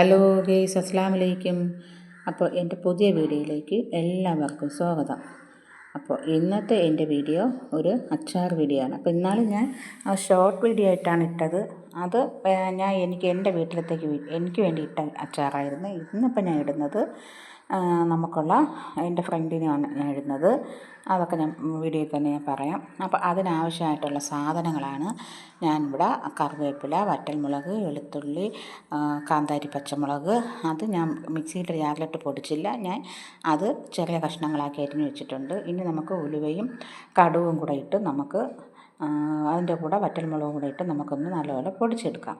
Hello guys, അസ്സലാമു അലൈക്കും. അപ്പോൾ എൻ്റെ പുതിയ വീഡിയോയിലേക്ക് എല്ലാവർക്കും സ്വാഗതം. അപ്പോൾ ഇന്നത്തെ എൻ്റെ വീഡിയോ ഒരു അച്ചാർ വീഡിയോ ആണ്. അപ്പോൾ ഇന്നാൾ ഞാൻ ഷോർട്ട് വീഡിയോ ആയിട്ടാണ് ഇട്ടത്. അത് ഞാൻ എൻ്റെ വീട്ടിലത്തേക്ക് എനിക്ക് വേണ്ടി ഇട്ട അച്ചാറായിരുന്നു. ഇന്നിപ്പോൾ ഞാൻ ഇടുന്നത് നമുക്കുള്ള എൻ്റെ ഫ്രണ്ടിനാണ് ഞാൻ ഇടുന്നത്. അതൊക്കെ ഞാൻ വീഡിയോയിൽ തന്നെ ഞാൻ പറയാം. അപ്പോൾ അതിനാവശ്യമായിട്ടുള്ള സാധനങ്ങളാണ് ഞാനിവിടെ കറിവേപ്പില, വറ്റൽമുളക്, വെളുത്തുള്ളി, കാന്താരി പച്ചമുളക്. അത് ഞാൻ മിക്സിയുടെ ജാറിലിട്ട് പൊടിച്ചില്ല, ഞാൻ അത് ചെറിയ കഷ്ണങ്ങളാക്കി അരിഞ്ഞ് വെച്ചിട്ടുണ്ട്. ഇനി നമുക്ക് ഉലുവയും കടുവും കൂടെ ഇട്ട് നമുക്ക് അതിൻ്റെ കൂടെ വറ്റൽമുളകും കൂടെ ഇട്ട് നമുക്കൊന്ന് നല്ലപോലെ പൊടിച്ചെടുക്കാം.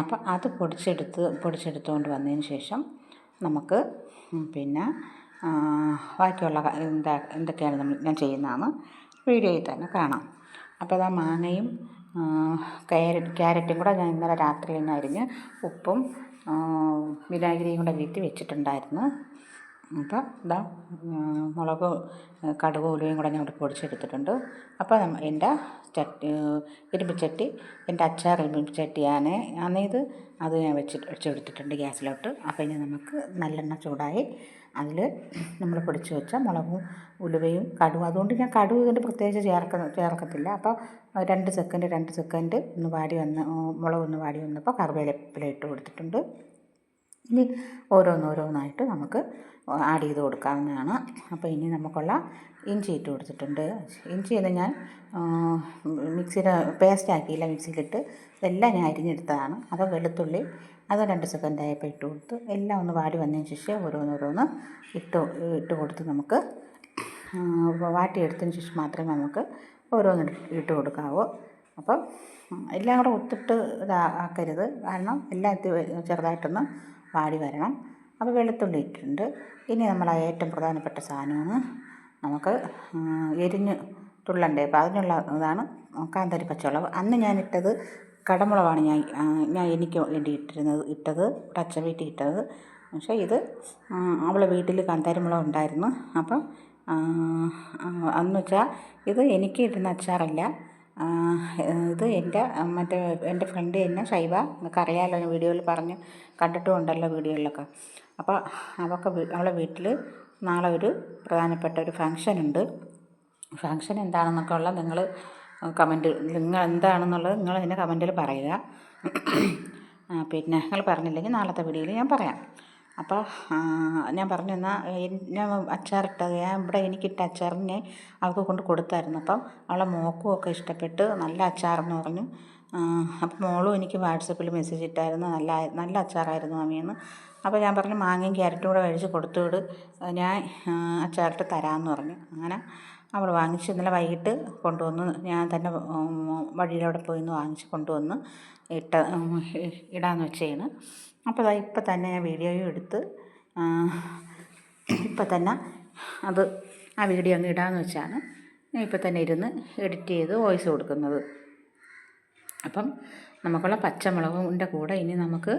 അപ്പോൾ അത് പൊടിച്ചെടുത്തുകൊണ്ട് വന്നതിന് ശേഷം നമുക്ക് പിന്നെ ബാക്കിയുള്ള എന്തൊക്കെയാണ് ഞാൻ ചെയ്യുന്നതെന്ന് വീഡിയോയിൽ തന്നെ കാണാം. അപ്പോൾ അതാ മാങ്ങയും ക്യാരറ്റും കൂടെ ഞാൻ ഇന്നലെ രാത്രി തന്നെ അരിഞ്ഞ് ഉപ്പും വിനാഗിരിയും കൂടെ വീട്ടി വെച്ചിട്ടുണ്ടായിരുന്നു. അപ്പോൾ ഇതാ മുളക്, കടുക്, ഉലുവയും കൂടെ ഞാൻ ഇവിടെ പൊടിച്ചെടുത്തിട്ടുണ്ട്. അപ്പോൾ എൻ്റെ ഇരുമ്പുചട്ടി, എൻ്റെ അച്ചാർ ഇരുമ്പുചട്ടിയാണ് അന്നേത് അത് ഞാൻ വെച്ചെടുത്തിട്ടുണ്ട് ഗ്യാസിലോട്ട്. അപ്പോൾ ഇനി നമുക്ക് നല്ലെണ്ണ ചൂടായി അതിൽ നമ്മൾ പൊടിച്ച് വെച്ച മുളകും ഉലുവയും കടുവും, അതുകൊണ്ട് ഞാൻ കടുവ് ഇതിൻ്റെ പ്രത്യേകിച്ച് ചേർക്കത്തില്ല. അപ്പോൾ 2 സെക്കൻഡ് ഒന്ന് വാടി വന്ന് മുളകൊന്ന് വാടി വന്നപ്പോൾ കറിവേപ്പില ഇട്ട് കൊടുത്തിട്ടുണ്ട്. ഇനി ഓരോന്നായിട്ട് നമുക്ക് ആഡ് ചെയ്ത് കൊടുക്കാവുന്നതാണ്. അപ്പോൾ ഇനി നമുക്കുള്ള ഇഞ്ചി ഇട്ട് കൊടുത്തിട്ടുണ്ട്. ഇഞ്ചി എന്ന് ഞാൻ മിക്സിയുടെ പേസ്റ്റ് ആക്കിയില്ല, മിക്സിയിലിട്ട് ഇതെല്ലാം ഞാൻ അരിഞ്ഞെടുത്തതാണ്. അപ്പോൾ വെളുത്തുള്ളി അത് 2 സെക്കൻഡ് ആയപ്പോൾ ഇട്ട് കൊടുത്ത് എല്ലാം ഒന്ന് വാടി വന്നതിന് ശേഷം ഓരോന്ന് ഇട്ട് കൊടുത്ത് നമുക്ക് വാട്ടിയെടുത്തതിന് ശേഷം മാത്രമേ നമുക്ക് ഓരോന്ന് ഇട്ട് കൊടുക്കാവൂ. അപ്പം എല്ലാം കൂടെ ഒത്തിട്ട് ഇതാക്കരുത്, കാരണം എല്ലാം ചെറുതായിട്ടൊന്ന് വാടി വരണം. അപ്പോൾ വെളുത്തുള്ളി ഇട്ടിട്ടുണ്ട്. ഇനി നമ്മൾ ഏറ്റവും പ്രധാനപ്പെട്ട സാധനമാണ് നമുക്ക് എരിഞ്ഞ് തുള്ളണ്ടേ. അപ്പോൾ അതിനുള്ള ഇതാണ് കാന്താരി പച്ചമുളക്. അന്ന് ഞാനിട്ടത് കടമുളകാണ് ഞാൻ എനിക്ക് വേണ്ടി ഇട്ടത് അച്ഛ വീട്ടിൽ ഇട്ടത്. പക്ഷേ ഇത് അവളെ വീട്ടിൽ കാന്താരി മുളക് ഉണ്ടായിരുന്നു. അപ്പം അന്ന് വെച്ചാൽ ഇത് എനിക്ക് ഇടുന്ന അച്ചാറല്ല, ഇത് എൻ്റെ ഫ്രണ്ട് തന്നെ ഷൈബ, നിങ്ങൾക്ക് അറിയാമല്ലോ, ഞാൻ വീഡിയോയിൽ കണ്ടിട്ടും ഉണ്ടല്ലോ വീഡിയോയിലൊക്കെ. അപ്പോൾ അവളെ വീട്ടിൽ നാളെ ഒരു പ്രധാനപ്പെട്ട ഒരു ഫംഗ്ഷൻ എന്താണെന്നൊക്കെ ഉള്ള നിങ്ങൾ എന്താണെന്നുള്ളത് നിങ്ങൾ എന്നെ കമൻറ്റിൽ പറയുക. പിന്നെ നിങ്ങൾ പറഞ്ഞില്ലെങ്കിൽ നാളത്തെ വീഡിയോയിൽ ഞാൻ പറയാം. അപ്പോൾ ഞാൻ പറഞ്ഞു ഞാൻ അച്ചാറിട്ടത് ഇവിടെ എനിക്കിട്ട അച്ചാറിനെ അവൾക്ക് കൊണ്ട് കൊടുത്തായിരുന്നു. അപ്പം അവളെ മോക്കുമൊക്കെ ഇഷ്ടപ്പെട്ട് നല്ല അച്ചാറെന്ന് പറഞ്ഞു. അപ്പം മോളും എനിക്ക് വാട്സപ്പിൽ മെസ്സേജ് ഇട്ടായിരുന്നു, നല്ല അച്ചാറായിരുന്നു മമ്മിയെന്ന്. അപ്പോൾ ഞാൻ പറഞ്ഞു മാങ്ങയും ക്യാരറ്റും കൂടെ കഴിച്ച് കൊടുത്തുവിട്, ഞാൻ അച്ചാറിട്ട് തരാമെന്ന് പറഞ്ഞു. അങ്ങനെ അവൾ വാങ്ങിച്ച് ഇന്നലെ വൈകിട്ട് കൊണ്ടുവന്ന്, ഞാൻ തന്നെ വഴിയിലവിടെ പോയി വാങ്ങിച്ച് കൊണ്ടുവന്ന് ഇടാമെന്ന് വെച്ചാണ്. അപ്പോൾ ഇപ്പം തന്നെ ഞാൻ വീഡിയോയും എടുത്ത് ഇപ്പം തന്നെ ആ വീഡിയോ അങ്ങ് ഇടാമെന്ന് വെച്ചാണ് ഞാൻ ഇപ്പം തന്നെ ഇരുന്ന് എഡിറ്റ് ചെയ്ത് വോയിസ് കൊടുക്കുന്നത്. അപ്പം നമുക്കുള്ള പച്ചമുളകിൻ്റെ കൂടെ ഇനി നമുക്ക്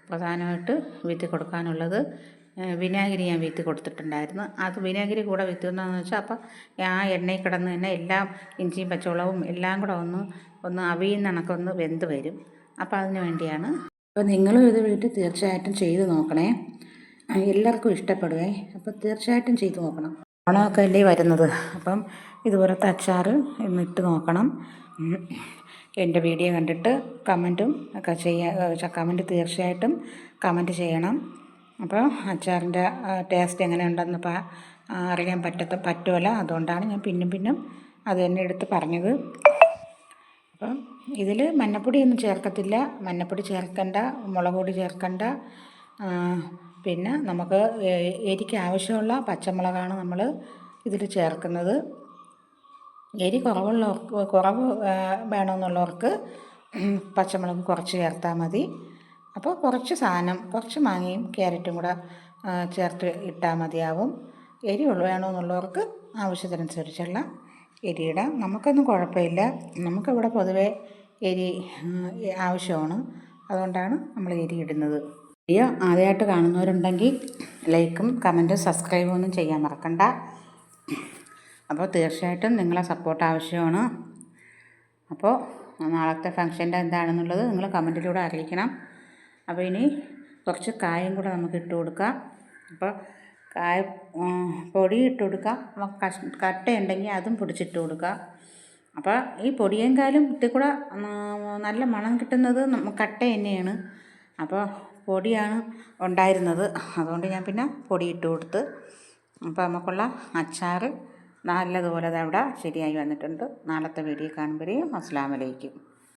പ്രധാനമായിട്ട് വീത്തി കൊടുക്കാനുള്ളത് വിനാഗിരി ഞാൻ വീത്തി കൊടുത്തിട്ടുണ്ടായിരുന്നു. അത് വിനാഗിരി കൂടെ വീത്തുന്നതെന്ന് വെച്ചാൽ അപ്പം ആ എണ്ണയിൽ കിടന്ന് തന്നെ എല്ലാം ഇഞ്ചിയും പച്ചമുളകും എല്ലാം കൂടെ ഒന്ന് അവിയുന്ന കണക്കൊന്ന് വെന്ത് വരും. അപ്പോൾ അതിന് വേണ്ടിയാണ്. അപ്പോൾ നിങ്ങളും ഇത് വീട്ടിൽ തീർച്ചയായിട്ടും ചെയ്ത് നോക്കണേ, എല്ലാവർക്കും ഇഷ്ടപ്പെടുവേ. അപ്പോൾ തീർച്ചയായിട്ടും ചെയ്ത് നോക്കണം. ഓണമൊക്കെ അല്ലേ വരുന്നത്, അപ്പം ഇതുപോലത്തെ അച്ചാർ ഇട്ട് നോക്കണം. എൻ്റെ വീഡിയോ കണ്ടിട്ട് കമൻറ്റും ഒക്കെ കമൻറ്റ് തീർച്ചയായിട്ടും കമൻറ്റ് ചെയ്യണം. അപ്പോൾ അച്ചാറിൻ്റെ ടേസ്റ്റ് എങ്ങനെയുണ്ടെന്ന് അറിയാൻ പറ്റുമല്ലോ, അതുകൊണ്ടാണ് ഞാൻ പിന്നും അത് തന്നെ എടുത്ത് പറഞ്ഞത്. അപ്പം ഇതിൽ മഞ്ഞപ്പൊടിയൊന്നും ചേർക്കത്തില്ല, മഞ്ഞപ്പൊടി ചേർക്കണ്ട, മുളക് പൊടി ചേർക്കണ്ട. പിന്നെ നമുക്ക് എരിക്ക് ആവശ്യമുള്ള പച്ചമുളകാണ് നമ്മൾ ഇതിൽ ചേർക്കുന്നത്. എരി കുറവ് വേണമെന്നുള്ളവർക്ക് പച്ചമുളക് കുറച്ച് ചേർത്താൽ മതി. അപ്പോൾ കുറച്ച് മാങ്ങയും ക്യാരറ്റും കൂടെ ചേർത്ത് ഇട്ടാൽ മതിയാവും. എരി വേണമെന്നുള്ളവർക്ക് ആവശ്യത്തിനനുസരിച്ചുള്ള എരിയിടാം. നമുക്കൊന്നും കുഴപ്പമില്ല, നമുക്കിവിടെ പൊതുവേ എരി ആവശ്യമാണ്, അതുകൊണ്ടാണ് നമ്മൾ എരി ഇടുന്നത്. വീഡിയോ ആദ്യമായിട്ട് കാണുന്നവരുണ്ടെങ്കിൽ ലൈക്കും കമൻറ്റും സബ്സ്ക്രൈബും ഒന്നും ചെയ്യാൻ മറക്കണ്ട. അപ്പോൾ തീർച്ചയായിട്ടും നിങ്ങളെ സപ്പോർട്ട് ആവശ്യമാണ്. അപ്പോൾ നാളത്തെ ഫംഗ്ഷൻ്റെ എന്താണെന്നുള്ളത് നിങ്ങൾ കമൻറ്റിലൂടെ അറിയിക്കണം. അപ്പോൾ ഇനി കുറച്ച് കായം കൂടെ നമുക്ക് ഇട്ട് കൊടുക്കാം. അപ്പോൾ കായ പൊടി ഇട്ട് കൊടുക്കാം. കട്ടയുണ്ടെങ്കിൽ അതും പൊടിച്ചിട്ട് കൊടുക്കാം. അപ്പോൾ ഈ പൊടിയേക്കാളും ഇതിൽ കൂടെ നല്ല മണം കിട്ടുന്നത് കട്ട തന്നെയാണ്. അപ്പോൾ പൊടിയാണ് ഉണ്ടായിരുന്നത്, അതുകൊണ്ട് ഞാൻ പിന്നെ പൊടി ഇട്ട് കൊടുത്ത്. അപ്പോൾ നമുക്കുള്ള അച്ചാർ നല്ലതുപോലെ അവിടെ ശരിയായി വന്നിട്ടുണ്ട്. നാളത്തെ വീഡിയോ കാണുമ്പോഴേക്കും അസ്സലാമു അലൈക്കും.